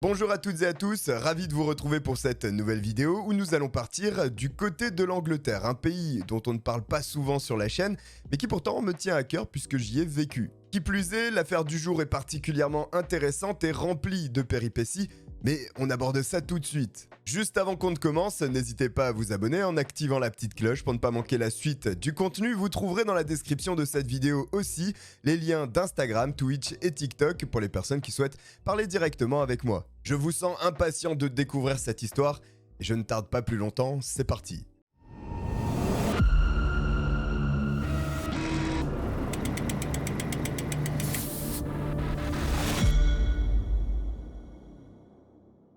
Bonjour à toutes et à tous, ravi de vous retrouver pour cette nouvelle vidéo où nous allons partir du côté de l'Angleterre, un pays dont on ne parle pas souvent sur la chaîne, mais qui pourtant me tient à cœur puisque j'y ai vécu. Qui plus est, l'affaire du jour est particulièrement intéressante et remplie de péripéties, mais on aborde ça tout de suite. Juste avant qu'on ne commence, n'hésitez pas à vous abonner en activant la petite cloche pour ne pas manquer la suite du contenu. Vous trouverez dans la description de cette vidéo aussi les liens d'Instagram, Twitch et TikTok pour les personnes qui souhaitent parler directement avec moi. Je vous sens impatient de découvrir cette histoire et je ne tarde pas plus longtemps, c'est parti.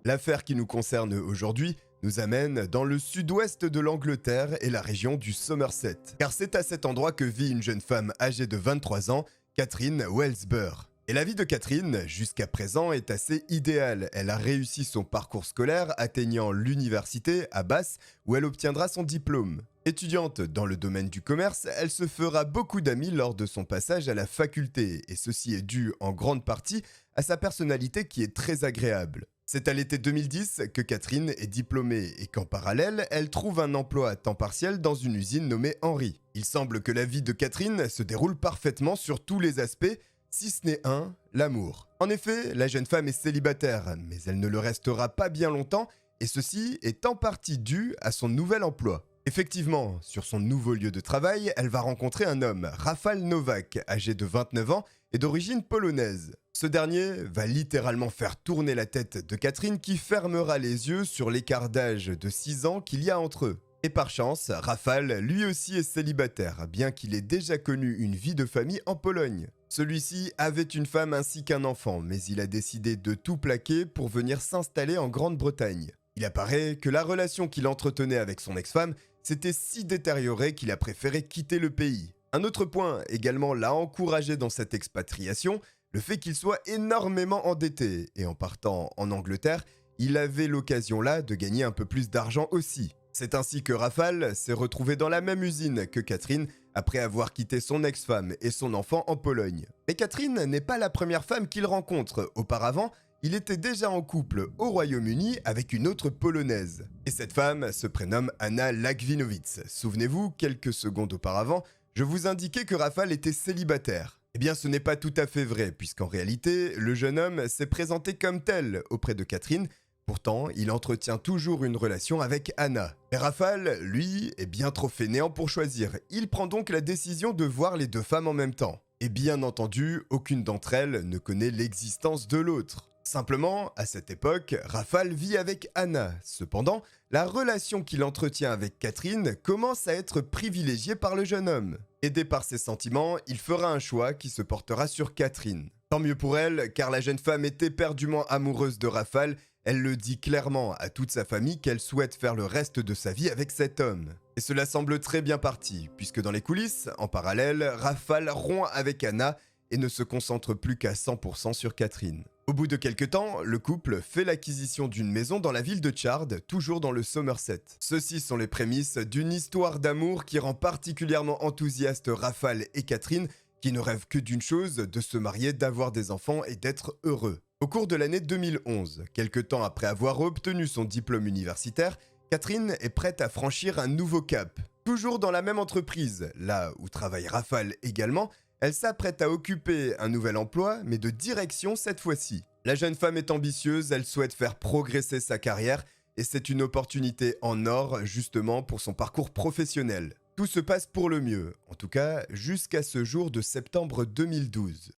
L'affaire qui nous concerne aujourd'hui nous amène dans le sud-ouest de l'Angleterre et la région du Somerset. Car c'est à cet endroit que vit une jeune femme âgée de 23 ans, Catherine Wellsborough. Et la vie de Catherine, jusqu'à présent, est assez idéale. Elle a réussi son parcours scolaire, atteignant l'université à Bath, où elle obtiendra son diplôme. Étudiante dans le domaine du commerce, elle se fera beaucoup d'amis lors de son passage à la faculté, et ceci est dû en grande partie à sa personnalité qui est très agréable. C'est à l'été 2010 que Catherine est diplômée et qu'en parallèle, elle trouve un emploi à temps partiel dans une usine nommée Henry. Il semble que la vie de Catherine se déroule parfaitement sur tous les aspects, si ce n'est un, l'amour. En effet, la jeune femme est célibataire, mais elle ne le restera pas bien longtemps, et ceci est en partie dû à son nouvel emploi. Effectivement, sur son nouveau lieu de travail, elle va rencontrer un homme, Rafał Nowak, âgé de 29 ans et d'origine polonaise. Ce dernier va littéralement faire tourner la tête de Catherine qui fermera les yeux sur l'écart d'âge de 6 ans qu'il y a entre eux. Et par chance, Rafał lui aussi est célibataire, bien qu'il ait déjà connu une vie de famille en Pologne. Celui-ci avait une femme ainsi qu'un enfant, mais il a décidé de tout plaquer pour venir s'installer en Grande-Bretagne. Il apparaît que la relation qu'il entretenait avec son ex-femme s'était si détériorée qu'il a préféré quitter le pays. Un autre point également l'a encouragé dans cette expatriation, le fait qu'il soit énormément endetté, et en partant en Angleterre, il avait l'occasion là de gagner un peu plus d'argent aussi. C'est ainsi que Rafał s'est retrouvé dans la même usine que Catherine après avoir quitté son ex-femme et son enfant en Pologne. Mais Catherine n'est pas la première femme qu'il rencontre. Auparavant, il était déjà en couple au Royaume-Uni avec une autre Polonaise. Et cette femme se prénomme Anna Lagwinowicz. Souvenez-vous, quelques secondes auparavant, je vous indiquais que Rafał était célibataire. Eh bien, ce n'est pas tout à fait vrai, puisqu'en réalité, le jeune homme s'est présenté comme tel auprès de Catherine. Pourtant, il entretient toujours une relation avec Anna. Et Rafał, lui, est bien trop fainéant pour choisir. Il prend donc la décision de voir les deux femmes en même temps. Et bien entendu, aucune d'entre elles ne connaît l'existence de l'autre. Simplement, à cette époque, Rafał vit avec Anna. Cependant, la relation qu'il entretient avec Catherine commence à être privilégiée par le jeune homme. Aidé par ses sentiments, il fera un choix qui se portera sur Catherine. Tant mieux pour elle, car la jeune femme est éperdument amoureuse de Rafał. Elle le dit clairement à toute sa famille qu'elle souhaite faire le reste de sa vie avec cet homme. Et cela semble très bien parti, puisque dans les coulisses, en parallèle, Rafał rompt avec Anna et ne se concentre plus qu'à 100% sur Catherine. Au bout de quelques temps, le couple fait l'acquisition d'une maison dans la ville de Chard, toujours dans le Somerset. Ceci sont les prémices d'une histoire d'amour qui rend particulièrement enthousiaste Rafał et Catherine, qui ne rêvent que d'une chose, de se marier, d'avoir des enfants et d'être heureux. Au cours de l'année 2011, quelques temps après avoir obtenu son diplôme universitaire, Catherine est prête à franchir un nouveau cap. Toujours dans la même entreprise, là où travaille Rafał également, elle s'apprête à occuper un nouvel emploi, mais de direction cette fois-ci. La jeune femme est ambitieuse, elle souhaite faire progresser sa carrière, et c'est une opportunité en or justement pour son parcours professionnel. Tout se passe pour le mieux, en tout cas jusqu'à ce jour de septembre 2012.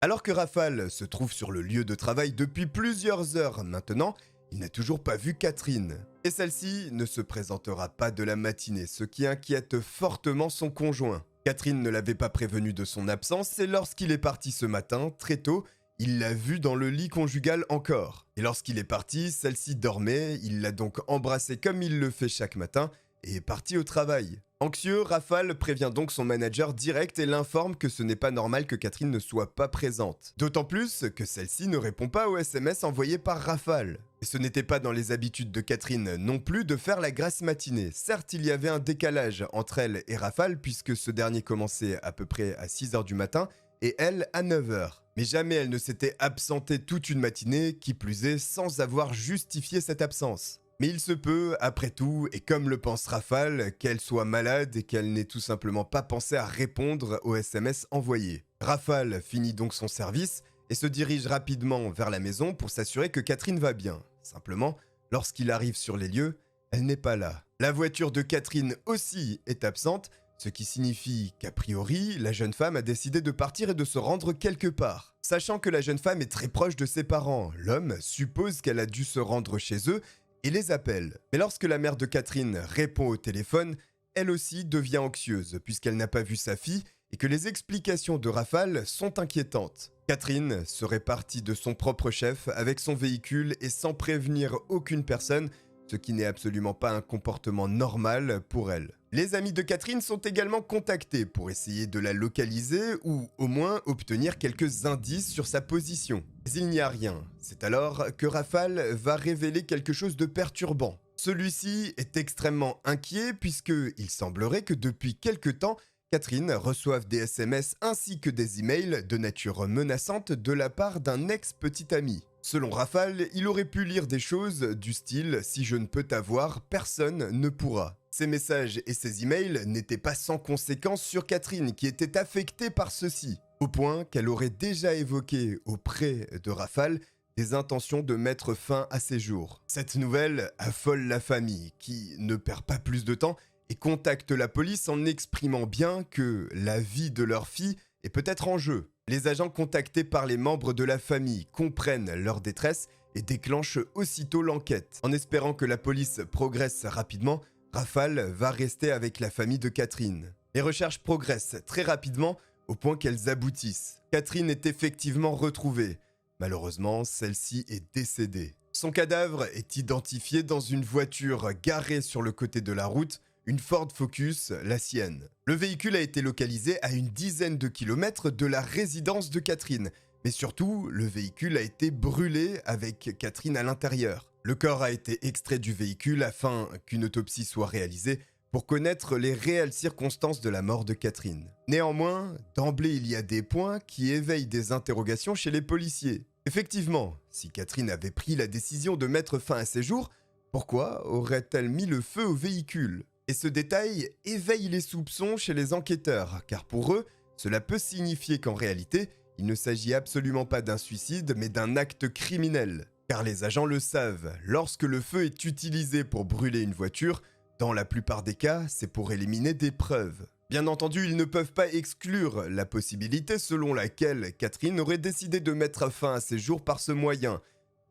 Alors que Rafał se trouve sur le lieu de travail depuis plusieurs heures maintenant, il n'a toujours pas vu Catherine. Et celle-ci ne se présentera pas de la matinée, ce qui inquiète fortement son conjoint. Catherine ne l'avait pas prévenu de son absence et lorsqu'il est parti ce matin, très tôt, il l'a vue dans le lit conjugal encore. Et lorsqu'il est parti, celle-ci dormait, il l'a donc embrassée comme il le fait chaque matin et est parti au travail. Anxieux, Rafał prévient donc son manager direct et l'informe que ce n'est pas normal que Catherine ne soit pas présente. D'autant plus que celle-ci ne répond pas aux SMS envoyés par Rafał. Et ce n'était pas dans les habitudes de Catherine non plus de faire la grasse matinée. Certes, il y avait un décalage entre elle et Rafał puisque ce dernier commençait à peu près à 6 h du matin et elle à 9h. Mais jamais elle ne s'était absentée toute une matinée, qui plus est sans avoir justifié cette absence. Mais il se peut, après tout, et comme le pense Rafale, qu'elle soit malade et qu'elle n'ait tout simplement pas pensé à répondre aux SMS envoyés. Rafale finit donc son service et se dirige rapidement vers la maison pour s'assurer que Catherine va bien. Simplement, lorsqu'il arrive sur les lieux, elle n'est pas là. La voiture de Catherine aussi est absente, ce qui signifie qu'a priori, la jeune femme a décidé de partir et de se rendre quelque part. Sachant que la jeune femme est très proche de ses parents, l'homme suppose qu'elle a dû se rendre chez eux et les appelle. Mais lorsque la mère de Catherine répond au téléphone, elle aussi devient anxieuse puisqu'elle n'a pas vu sa fille et que les explications de Rafale sont inquiétantes. Catherine serait partie de son propre chef avec son véhicule et sans prévenir aucune personne, ce qui n'est absolument pas un comportement normal pour elle. Les amis de Catherine sont également contactés pour essayer de la localiser ou au moins obtenir quelques indices sur sa position. Mais il n'y a rien. C'est alors que Rafale va révéler quelque chose de perturbant. Celui-ci est extrêmement inquiet puisqu'il semblerait que depuis quelque temps, Catherine reçoive des SMS ainsi que des emails de nature menaçante de la part d'un ex-petit ami. Selon Rafale, il aurait pu lire des choses du style « Si je ne peux t'avoir, personne ne pourra ». Ces messages et ces emails n'étaient pas sans conséquence sur Catherine qui était affectée par ceci, au point qu'elle aurait déjà évoqué auprès de Rafale des intentions de mettre fin à ses jours. Cette nouvelle affole la famille qui ne perd pas plus de temps et contacte la police en exprimant bien que la vie de leur fille est peut-être en jeu. Les agents contactés par les membres de la famille comprennent leur détresse et déclenchent aussitôt l'enquête. En espérant que la police progresse rapidement, Rafale va rester avec la famille de Catherine. Les recherches progressent très rapidement au point qu'elles aboutissent. Catherine est effectivement retrouvée. Malheureusement, celle-ci est décédée. Son cadavre est identifié dans une voiture garée sur le côté de la route, une Ford Focus, la sienne. Le véhicule a été localisé à une dizaine de kilomètres de la résidence de Catherine, mais surtout, le véhicule a été brûlé avec Catherine à l'intérieur. Le corps a été extrait du véhicule afin qu'une autopsie soit réalisée pour connaître les réelles circonstances de la mort de Catherine. Néanmoins, d'emblée, il y a des points qui éveillent des interrogations chez les policiers. Effectivement, si Catherine avait pris la décision de mettre fin à ses jours, pourquoi aurait-elle mis le feu au véhicule ? Et ce détail éveille les soupçons chez les enquêteurs, car pour eux, cela peut signifier qu'en réalité, il ne s'agit absolument pas d'un suicide, mais d'un acte criminel. Car les agents le savent, lorsque le feu est utilisé pour brûler une voiture, dans la plupart des cas, c'est pour éliminer des preuves. Bien entendu, ils ne peuvent pas exclure la possibilité selon laquelle Catherine aurait décidé de mettre fin à ses jours par ce moyen,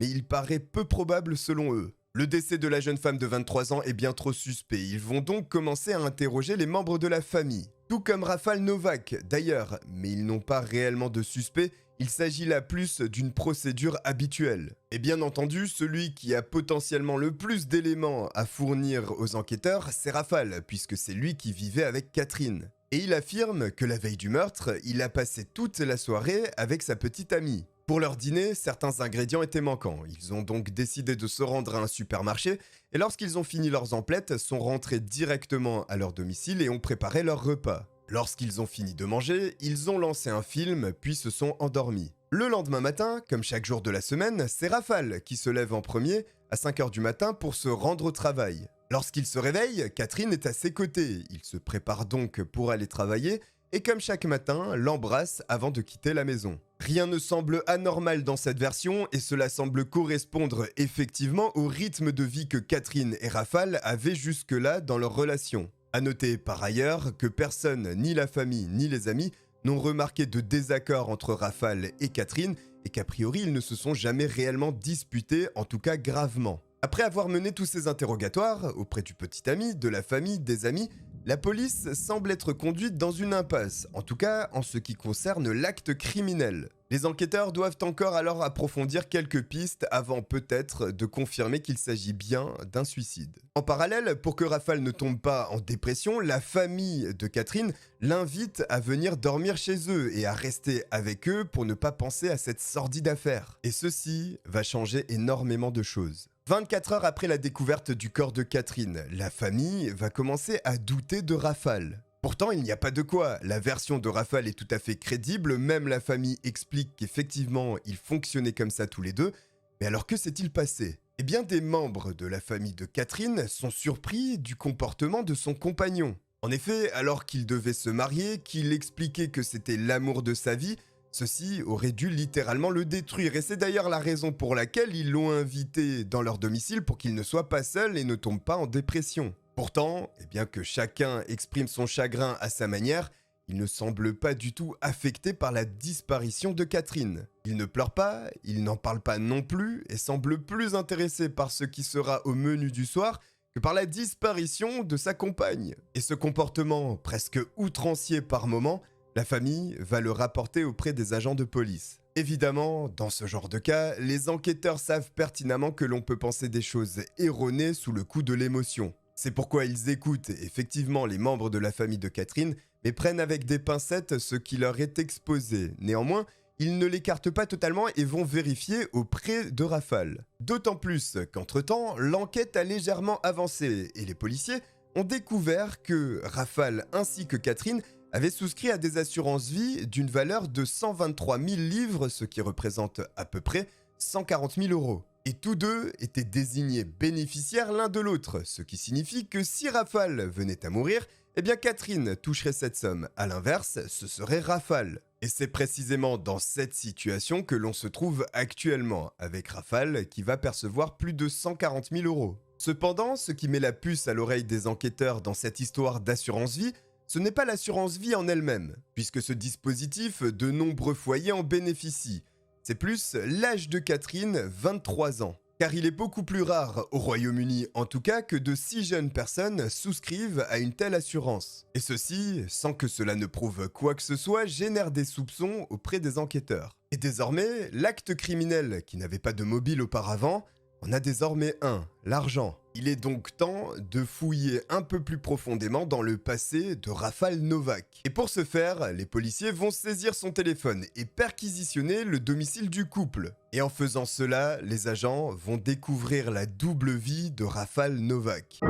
mais il paraît peu probable selon eux. Le décès de la jeune femme de 23 ans est bien trop suspect. Ils vont donc commencer à interroger les membres de la famille. Tout comme Rafale Novak, d'ailleurs, mais ils n'ont pas réellement de suspect, il s'agit là plus d'une procédure habituelle. Et bien entendu, celui qui a potentiellement le plus d'éléments à fournir aux enquêteurs, c'est Rafale, puisque c'est lui qui vivait avec Catherine. Et il affirme que la veille du meurtre, il a passé toute la soirée avec sa petite amie. Pour leur dîner, certains ingrédients étaient manquants. Ils ont donc décidé de se rendre à un supermarché et lorsqu'ils ont fini leurs emplettes, sont rentrés directement à leur domicile et ont préparé leur repas. Lorsqu'ils ont fini de manger, ils ont lancé un film puis se sont endormis. Le lendemain matin, comme chaque jour de la semaine, c'est Rafale qui se lève en premier à 5h du matin pour se rendre au travail. Lorsqu'il se réveille, Catherine est à ses côtés. Il se prépare donc pour aller travailler et comme chaque matin, l'embrasse avant de quitter la maison. Rien ne semble anormal dans cette version et cela semble correspondre effectivement au rythme de vie que Catherine et Rafale avaient jusque-là dans leur relation. A noter par ailleurs que personne, ni la famille ni les amis, n'ont remarqué de désaccord entre Rafale et Catherine et qu'a priori ils ne se sont jamais réellement disputés, en tout cas gravement. Après avoir mené tous ces interrogatoires auprès du petit ami, de la famille, des amis, la police semble être conduite dans une impasse, en tout cas en ce qui concerne l'acte criminel. Les enquêteurs doivent encore alors approfondir quelques pistes avant peut-être de confirmer qu'il s'agit bien d'un suicide. En parallèle, pour que Rafale ne tombe pas en dépression, la famille de Catherine l'invite à venir dormir chez eux et à rester avec eux pour ne pas penser à cette sordide affaire. Et ceci va changer énormément de choses. 24 heures après la découverte du corps de Catherine, la famille va commencer à douter de Rafale. Pourtant, il n'y a pas de quoi, la version de Rafale est tout à fait crédible, même la famille explique qu'effectivement, ils fonctionnaient comme ça tous les deux. Mais alors que s'est-il passé? Eh bien, des membres de la famille de Catherine sont surpris du comportement de son compagnon. En effet, alors qu'il devait se marier, qu'il expliquait que c'était l'amour de sa vie, ceux-ci auraient dû littéralement le détruire. Et c'est d'ailleurs la raison pour laquelle ils l'ont invité dans leur domicile pour qu'il ne soit pas seul et ne tombe pas en dépression. Pourtant, eh bien que chacun exprime son chagrin à sa manière, il ne semble pas du tout affecté par la disparition de Catherine. Il ne pleure pas, il n'en parle pas non plus et semble plus intéressé par ce qui sera au menu du soir que par la disparition de sa compagne. Et ce comportement, presque outrancier par moments, la famille va le rapporter auprès des agents de police. Évidemment, dans ce genre de cas, les enquêteurs savent pertinemment que l'on peut penser des choses erronées sous le coup de l'émotion. C'est pourquoi ils écoutent effectivement les membres de la famille de Catherine, mais prennent avec des pincettes ce qui leur est exposé. Néanmoins, ils ne l'écartent pas totalement et vont vérifier auprès de Rafale. D'autant plus qu'entre-temps, l'enquête a légèrement avancé et les policiers ont découvert que Rafale ainsi que Catherine avaient souscrit à des assurances vie d'une valeur de 123 000 livres, ce qui représente à peu près 140 000 euros. Et tous deux étaient désignés bénéficiaires l'un de l'autre, ce qui signifie que si Rafale venait à mourir, eh bien Catherine toucherait cette somme. A l'inverse, ce serait Rafale. Et c'est précisément dans cette situation que l'on se trouve actuellement, avec Rafale qui va percevoir plus de 140 000 euros. Cependant, ce qui met la puce à l'oreille des enquêteurs dans cette histoire d'assurance vie, ce n'est pas l'assurance vie en elle-même, puisque ce dispositif, de nombreux foyers en bénéficient. C'est plus l'âge de Catherine, 23 ans. Car il est beaucoup plus rare, au Royaume-Uni en tout cas, que de si jeunes personnes souscrivent à une telle assurance. Et ceci, sans que cela ne prouve quoi que ce soit, génère des soupçons auprès des enquêteurs. Et désormais, l'acte criminel, qui n'avait pas de mobile auparavant, en a désormais un, l'argent. Il est donc temps de fouiller un peu plus profondément dans le passé de Rafale Novak. Et pour ce faire, les policiers vont saisir son téléphone et perquisitionner le domicile du couple. Et en faisant cela, les agents vont découvrir la double vie de Rafale Novak.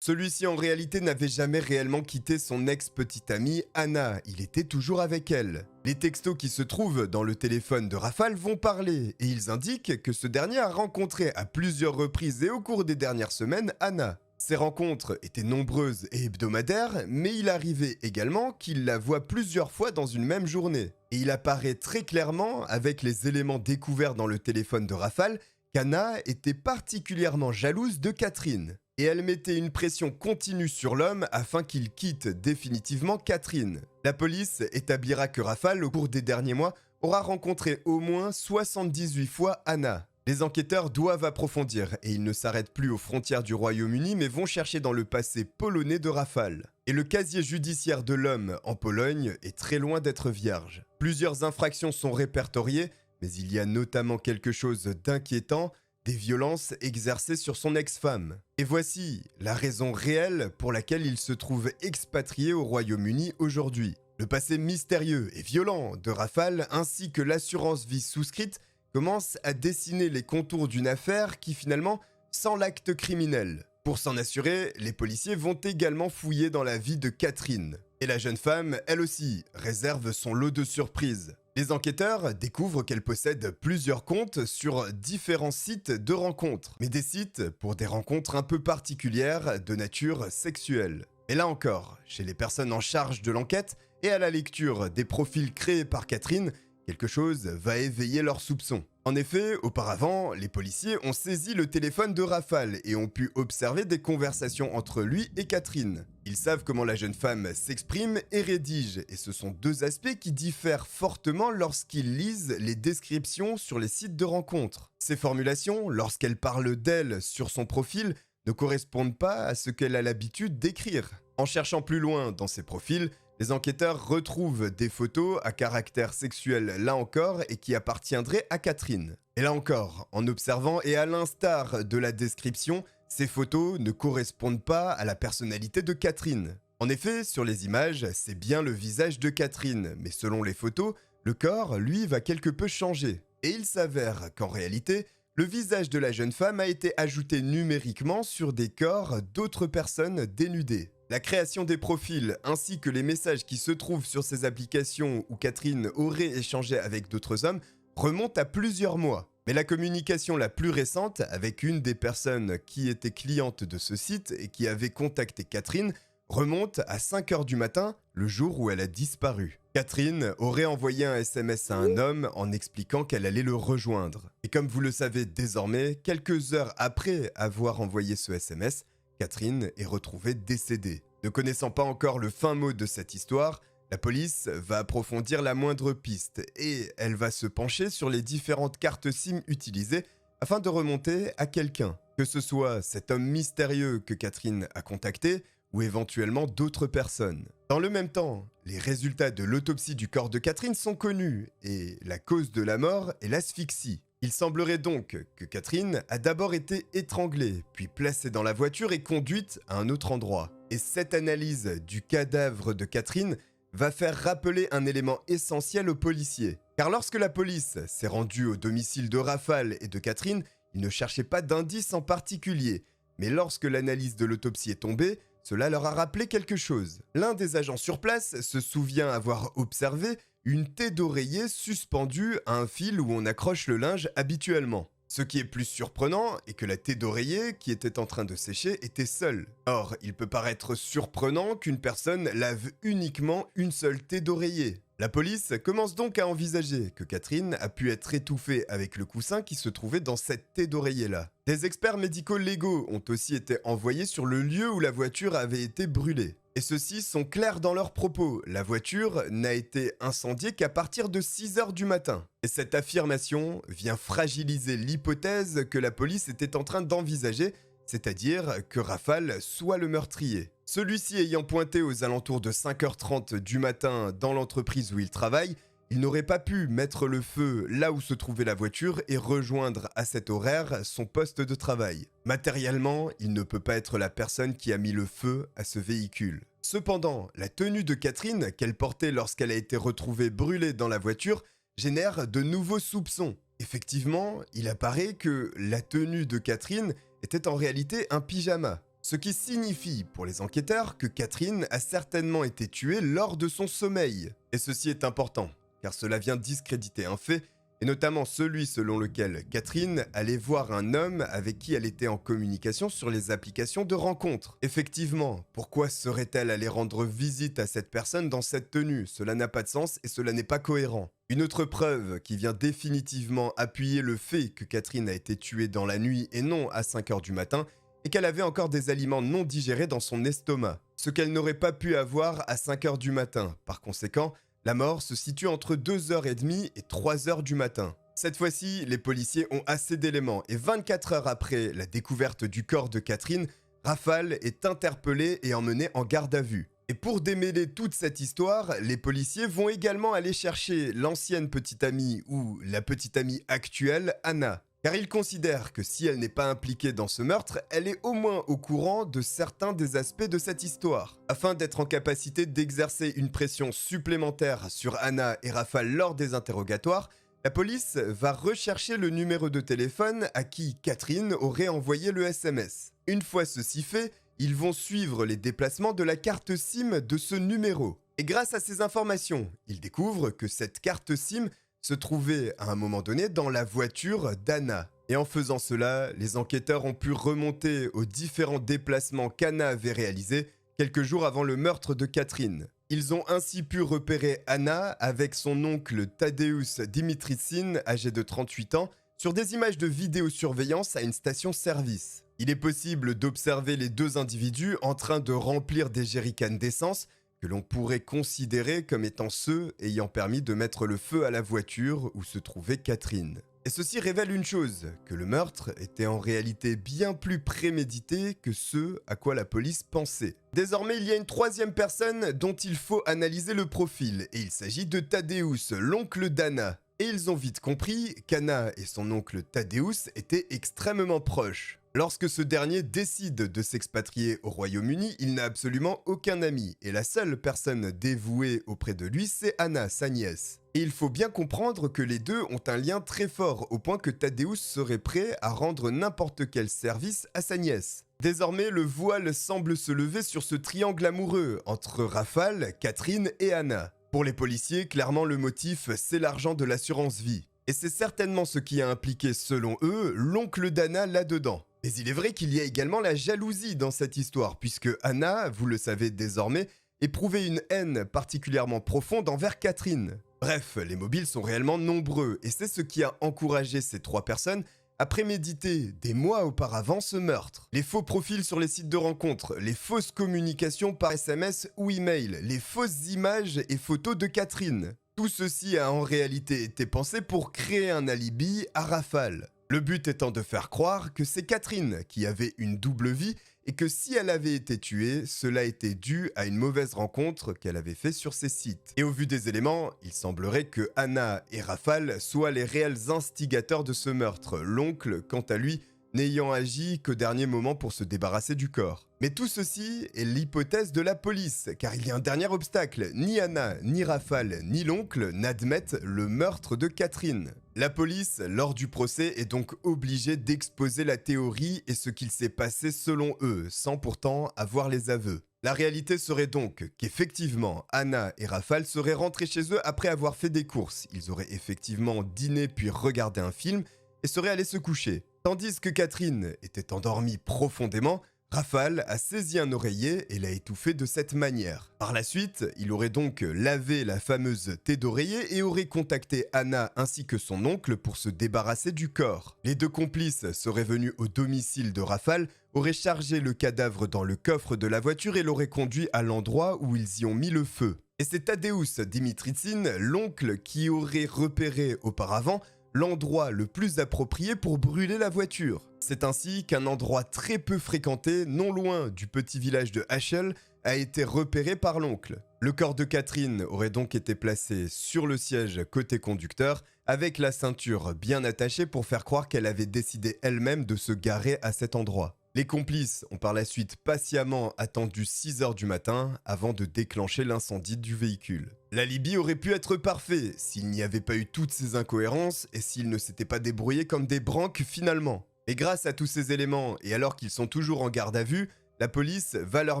Celui-ci en réalité n'avait jamais réellement quitté son ex-petite amie Anna, il était toujours avec elle. Les textos qui se trouvent dans le téléphone de Rafale vont parler et ils indiquent que ce dernier a rencontré à plusieurs reprises et au cours des dernières semaines Anna. Ces rencontres étaient nombreuses et hebdomadaires, mais il arrivait également qu'il la voit plusieurs fois dans une même journée. Et il apparaît très clairement, avec les éléments découverts dans le téléphone de Rafale, qu'Anna était particulièrement jalouse de Catherine. Et elle mettait une pression continue sur l'homme afin qu'il quitte définitivement Catherine. La police établira que Rafale, au cours des derniers mois, aura rencontré au moins 78 fois Anna. Les enquêteurs doivent approfondir et ils ne s'arrêtent plus aux frontières du Royaume-Uni mais vont chercher dans le passé polonais de Rafale. Et le casier judiciaire de l'homme en Pologne est très loin d'être vierge. Plusieurs infractions sont répertoriées, mais il y a notamment quelque chose d'inquiétant, des violences exercées sur son ex-femme. Et voici la raison réelle pour laquelle il se trouve expatrié au Royaume-Uni aujourd'hui. Le passé mystérieux et violent de Rafale ainsi que l'assurance vie souscrite commencent à dessiner les contours d'une affaire qui finalement sent l'acte criminel. Pour s'en assurer, les policiers vont également fouiller dans la vie de Catherine. Et la jeune femme, elle aussi, réserve son lot de surprises. Les enquêteurs découvrent qu'elle possède plusieurs comptes sur différents sites de rencontres, mais des sites pour des rencontres un peu particulières de nature sexuelle. Et là encore, chez les personnes en charge de l'enquête et à la lecture des profils créés par Catherine, quelque chose va éveiller leurs soupçons. En effet, auparavant, les policiers ont saisi le téléphone de Rafale et ont pu observer des conversations entre lui et Catherine. Ils savent comment la jeune femme s'exprime et rédige, et ce sont deux aspects qui diffèrent fortement lorsqu'ils lisent les descriptions sur les sites de rencontres. Ces formulations, lorsqu'elle parle d'elle sur son profil, ne correspondent pas à ce qu'elle a l'habitude d'écrire. En cherchant plus loin dans ses profils, les enquêteurs retrouvent des photos à caractère sexuel là encore et qui appartiendraient à Catherine. Et là encore, en observant et à l'instar de la description, ces photos ne correspondent pas à la personnalité de Catherine. En effet, sur les images, c'est bien le visage de Catherine, mais selon les photos, le corps, lui, va quelque peu changer. Et il s'avère qu'en réalité, Le visage de la jeune femme a été ajouté numériquement sur des corps d'autres personnes dénudées. La création des profils ainsi que les messages qui se trouvent sur ces applications où Catherine aurait échangé avec d'autres hommes remontent à plusieurs mois. Mais la communication la plus récente avec une des personnes qui était cliente de ce site et qui avait contacté Catherine remonte à 5 h du matin, le jour où elle a disparu. Catherine aurait envoyé un SMS à un homme en expliquant qu'elle allait le rejoindre. Et comme vous le savez désormais, quelques heures après avoir envoyé ce SMS, Catherine est retrouvée décédée. Ne connaissant pas encore le fin mot de cette histoire, la police va approfondir la moindre piste et elle va se pencher sur les différentes cartes SIM utilisées afin de remonter à quelqu'un. Que ce soit cet homme mystérieux que Catherine a contacté ou éventuellement d'autres personnes. Dans le même temps, les résultats de l'autopsie du corps de Catherine sont connus et la cause de la mort est l'asphyxie. Il semblerait donc que Catherine a d'abord été étranglée, puis placée dans la voiture et conduite à un autre endroit. Et cette analyse du cadavre de Catherine va faire rappeler un élément essentiel aux policiers. Car lorsque la police s'est rendue au domicile de Rafale et de Catherine, ils ne cherchaient pas d'indices en particulier. Mais lorsque l'analyse de l'autopsie est tombée, cela leur a rappelé quelque chose. L'un des agents sur place se souvient avoir observé une taie d'oreiller suspendue à un fil où on accroche le linge habituellement. Ce qui est plus surprenant est que la taie d'oreiller qui était en train de sécher était seule. Or, il peut paraître surprenant qu'une personne lave uniquement une seule taie d'oreiller. La police commence donc à envisager que Catherine a pu être étouffée avec le coussin qui se trouvait dans cette taie d'oreiller-là. Des experts médico-légaux ont aussi été envoyés sur le lieu où la voiture avait été brûlée. Et ceux-ci sont clairs dans leurs propos. La voiture n'a été incendiée qu'à partir de 6 h du matin. Et cette affirmation vient fragiliser l'hypothèse que la police était en train d'envisager, c'est-à-dire que Rafale soit le meurtrier. Celui-ci ayant pointé aux alentours de 5 h 30 du matin dans l'entreprise où il travaille, il n'aurait pas pu mettre le feu là où se trouvait la voiture et rejoindre à cet horaire son poste de travail. Matériellement, il ne peut pas être la personne qui a mis le feu à ce véhicule. Cependant, la tenue de Catherine qu'elle portait lorsqu'elle a été retrouvée brûlée dans la voiture génère de nouveaux soupçons. Effectivement, il apparaît que la tenue de Catherine était en réalité un pyjama. Ce qui signifie pour les enquêteurs que Catherine a certainement été tuée lors de son sommeil. Et ceci est important, car cela vient discréditer un fait, et notamment celui selon lequel Catherine allait voir un homme avec qui elle était en communication sur les applications de rencontres. Effectivement, pourquoi serait-elle allée rendre visite à cette personne dans cette tenue? Cela n'a pas de sens et cela n'est pas cohérent. Une autre preuve qui vient définitivement appuyer le fait que Catherine a été tuée dans la nuit et non à 5 h du matin, et qu'elle avait encore des aliments non digérés dans son estomac, ce qu'elle n'aurait pas pu avoir à 5 h du matin. Par conséquent, la mort se situe entre 2 h 30 et 3 h du matin. Cette fois-ci, les policiers ont assez d'éléments et 24 heures après la découverte du corps de Catherine, Rafale est interpellé et emmené en garde à vue. Et pour démêler toute cette histoire, les policiers vont également aller chercher l'ancienne petite amie ou la petite amie actuelle, Anna. Car ils considèrent que si elle n'est pas impliquée dans ce meurtre, elle est au moins au courant de certains des aspects de cette histoire. Afin d'être en capacité d'exercer une pression supplémentaire sur Anna et Rafale lors des interrogatoires, la police va rechercher le numéro de téléphone à qui Catherine aurait envoyé le SMS. Une fois ceci fait, ils vont suivre les déplacements de la carte SIM de ce numéro. Et grâce à ces informations, ils découvrent que cette carte SIM se trouvait à un moment donné dans la voiture d'Anna. Et en faisant cela, les enquêteurs ont pu remonter aux différents déplacements qu'Anna avait réalisés quelques jours avant le meurtre de Catherine. Ils ont ainsi pu repérer Anna avec son oncle Tadeusz Dimitritsin, âgé de 38 ans, sur des images de vidéosurveillance à une station-service. Il est possible d'observer les deux individus en train de remplir des jerrycans d'essence que l'on pourrait considérer comme étant ceux ayant permis de mettre le feu à la voiture où se trouvait Catherine. Et ceci révèle une chose, que le meurtre était en réalité bien plus prémédité que ce à quoi la police pensait. Désormais, il y a une troisième personne dont il faut analyser le profil, et il s'agit de Tadeusz, l'oncle d'Anna. Et ils ont vite compris qu'Anna et son oncle Tadeusz étaient extrêmement proches. Lorsque ce dernier décide de s'expatrier au Royaume-Uni, il n'a absolument aucun ami, et la seule personne dévouée auprès de lui, c'est Anna, sa nièce. Et il faut bien comprendre que les deux ont un lien très fort, au point que Thaddeus serait prêt à rendre n'importe quel service à sa nièce. Désormais, le voile semble se lever sur ce triangle amoureux entre Rafale, Catherine et Anna. Pour les policiers, clairement le motif, c'est l'argent de l'assurance vie. Et c'est certainement ce qui a impliqué, selon eux, l'oncle d'Anna là-dedans. Mais il est vrai qu'il y a également la jalousie dans cette histoire, puisque Anna, vous le savez désormais, éprouvait une haine particulièrement profonde envers Catherine. Bref, les mobiles sont réellement nombreux, et c'est ce qui a encouragé ces trois personnes à préméditer des mois auparavant ce meurtre. Les faux profils sur les sites de rencontres, les fausses communications par SMS ou email, les fausses images et photos de Catherine. Tout ceci a en réalité été pensé pour créer un alibi à Rafale. Le but étant de faire croire que c'est Catherine qui avait une double vie et que si elle avait été tuée, cela était dû à une mauvaise rencontre qu'elle avait faite sur ces sites. Et au vu des éléments, il semblerait que Anna et Rafale soient les réels instigateurs de ce meurtre, l'oncle, quant à lui, n'ayant agi qu'au dernier moment pour se débarrasser du corps. Mais tout ceci est l'hypothèse de la police, car il y a un dernier obstacle. Ni Anna, ni Rafale, ni l'oncle n'admettent le meurtre de Catherine. La police, lors du procès, est donc obligée d'exposer la théorie et ce qu'il s'est passé selon eux, sans pourtant avoir les aveux. La réalité serait donc qu'effectivement, Anna et Rafale seraient rentrés chez eux après avoir fait des courses. Ils auraient effectivement dîné puis regardé un film et seraient allés se coucher. Tandis que Catherine était endormie profondément, Rafale a saisi un oreiller et l'a étouffé de cette manière. Par la suite, il aurait donc lavé la fameuse thé d'oreiller et aurait contacté Anna ainsi que son oncle pour se débarrasser du corps. Les deux complices seraient venus au domicile de Rafale, auraient chargé le cadavre dans le coffre de la voiture et l'auraient conduit à l'endroit où ils y ont mis le feu. Et c'est Tadeusz Dimitritsine, l'oncle, qui aurait repéré auparavant l'endroit le plus approprié pour brûler la voiture. C'est ainsi qu'un endroit très peu fréquenté, non loin du petit village de Hachel, a été repéré par l'oncle. Le corps de Catherine aurait donc été placé sur le siège côté conducteur, avec la ceinture bien attachée pour faire croire qu'elle avait décidé elle-même de se garer à cet endroit. Les complices ont par la suite patiemment attendu 6 h du matin avant de déclencher l'incendie du véhicule. L'alibi aurait pu être parfait s'il n'y avait pas eu toutes ces incohérences et s'ils ne s'étaient pas débrouillés comme des branques finalement. Mais grâce à tous ces éléments et alors qu'ils sont toujours en garde à vue, la police va leur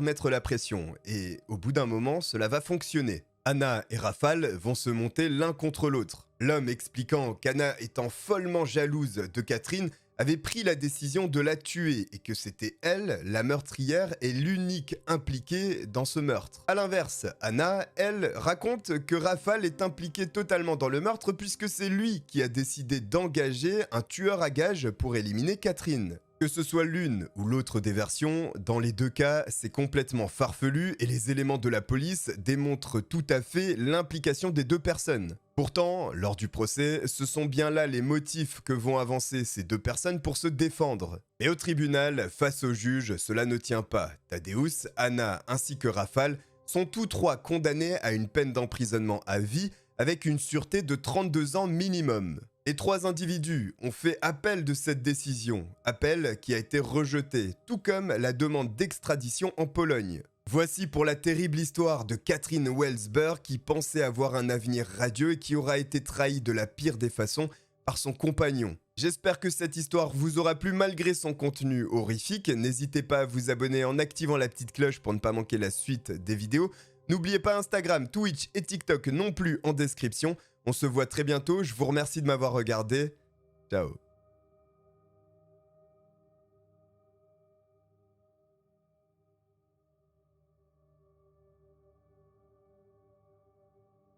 mettre la pression et au bout d'un moment, cela va fonctionner. Anna et Rafale vont se monter l'un contre l'autre. L'homme expliquant qu'Anna étant follement jalouse de Catherine, avait pris la décision de la tuer et que c'était elle, la meurtrière, et l'unique impliquée dans ce meurtre. A l'inverse, Anna, elle, raconte que Rafale est impliqué totalement dans le meurtre puisque c'est lui qui a décidé d'engager un tueur à gages pour éliminer Catherine. Que ce soit l'une ou l'autre des versions, dans les deux cas, c'est complètement farfelu et les éléments de la police démontrent tout à fait l'implication des deux personnes. Pourtant, lors du procès, ce sont bien là les motifs que vont avancer ces deux personnes pour se défendre. Mais au tribunal, face au juge, cela ne tient pas. Tadeusz, Anna ainsi que Rafale sont tous trois condamnés à une peine d'emprisonnement à vie avec une sûreté de 32 ans minimum. Les trois individus ont fait appel de cette décision, appel qui a été rejeté, tout comme la demande d'extradition en Pologne. Voici pour la terrible histoire de Catherine Welsber qui pensait avoir un avenir radieux et qui aura été trahie de la pire des façons par son compagnon. J'espère que cette histoire vous aura plu malgré son contenu horrifique. N'hésitez pas à vous abonner en activant la petite cloche pour ne pas manquer la suite des vidéos. N'oubliez pas Instagram, Twitch et TikTok non plus en description. On se voit très bientôt, je vous remercie de m'avoir regardé. Ciao.